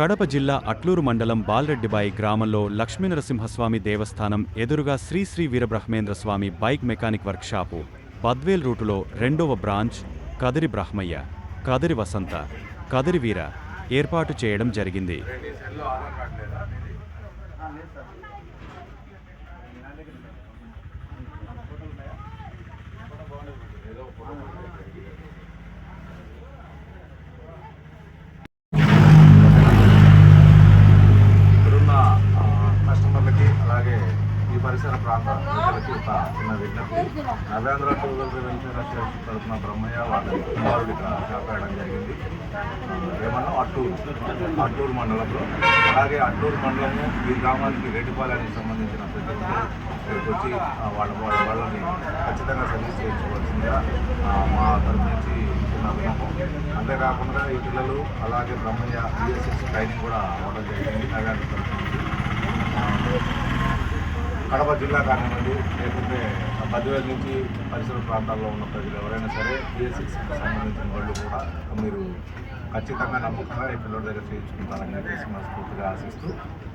కడప జిల్లా అట్లూరు మండలం బాల్రెడ్డిబాయి గ్రామంలో లక్ష్మీనరసింహస్వామి దేవస్థానం ఎదురుగా Sri Sri Veerabrahmendraswamy bike mechanic workshop Badvel రూటులో రెండవ బ్రాంచ్ కదిరి బ్రహ్మయ్య, కదిరి వసంత, కదిరి వీర ఏర్పాటు చేయడం జరిగింది. కస్టమర్లకి అలాగే ఈ పరిసర ప్రాంత ప్రజలకి ఒక చిన్న విజ్ఞప్తి. నవేంద్ర టూవెల్ వెల్ఫేర్ అసోసియేషన్ తరఫున బ్రహ్మయ్య వాళ్ళ కుమారుడు ఇక్కడ చేపట్టడం జరిగింది. ఏమన్నా అట్టూరు మండలంలో. అలాగే అట్టూరు మండలము ఈ గ్రామానికి రెడ్డిపాలెనికి సంబంధించిన ప్రతి ఒక్కరు ఇక్కడికి వచ్చి వాళ్ళని ఖచ్చితంగా సర్వీస్ చేయించవలసిందిగా మా తరఫు నుంచి చిన్న విన్నపం. అంతేకాకుండా ఈ పిల్లలు అలాగే బ్రహ్మయ్య BSS ట్రైనింగ్ కూడా అవ్వడం జరిగింది నవేంద్ర తరఫు నుంచి. కడప జిల్లా కానివ్వండి, లేకుంటే బద్వేల్ నుంచి పరిసర ప్రాంతాల్లో ఉన్న ప్రజలు ఎవరైనా సరే BSS సంబంధించిన వాళ్ళు కూడా మీరు ఖచ్చితంగా నమ్మకంగా ఈ పిల్లల దగ్గర చేయించుకుంటారని చెప్పేసి మనస్ఫూర్తిగా ఆశిస్తూ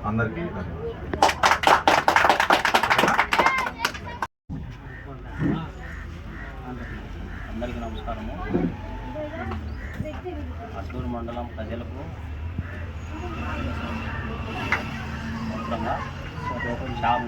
అందరికీ అందరికీ నమస్కారము. అట్లూరు మండలం ప్రజలకు మొత్తంగా షాప్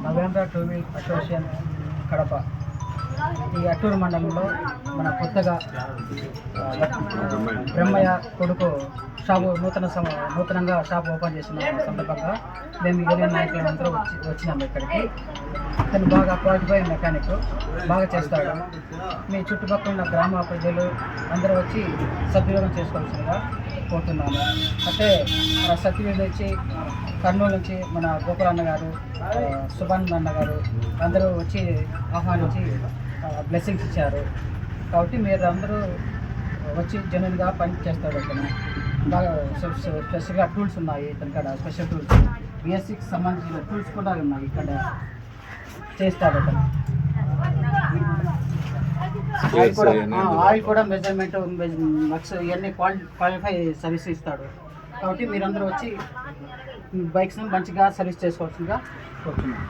నవేంద్ర టూవీల్ అసోసియేషన్ కడప ఈ అట్టూరు మండలంలో మన కొత్తగా బ్రహ్మయ్య కొడుకు షాపు నూతనంగా షాప్ ఓపెన్ చేసిన సందర్భంగా మేము యూనియన్ నాయకులందరూ వచ్చినాము ఇక్కడికి. అతను బాగా క్వాలిఫైడ్ మెకానిక్, బాగా చేస్తాడు. మీ చుట్టుపక్కల ఉన్న గ్రామ ప్రజలు అందరూ వచ్చి సద్వినియోగం చేసుకోవాల్సిందిగా కోరుతున్నాము. అంటే మన సత్యవేది నుంచి, కర్నూలు నుంచి మన గోపాల్ అన్న గారు, సుభాన్ అన్న గారు అందరూ వచ్చి ఆహ్వానించి బ్లెస్సింగ్స్ ఇచ్చారు. కాబట్టి మీరు అందరూ వచ్చి జెన్యున్గా పని చేస్తారు. అతను బాగా స్పెషల్గా టూల్స్ ఉన్నాయి ఇక్కడ, స్పెషల్ టూల్స్ BSc సంబంధించిన టూల్స్ కూడా ఉన్నాయి ఇక్కడ, చేస్తాడు అతను. ఆయిల్ కూడా మెజర్మెంట్ ఇవన్నీ క్వాలిఫై సర్వీస్ ఇస్తాడు. కాబట్టి మీరందరూ వచ్చి బైక్స్ని మంచిగా సర్వీస్ చేసుకోవాల్సిందిగా కోరుతున్నాను.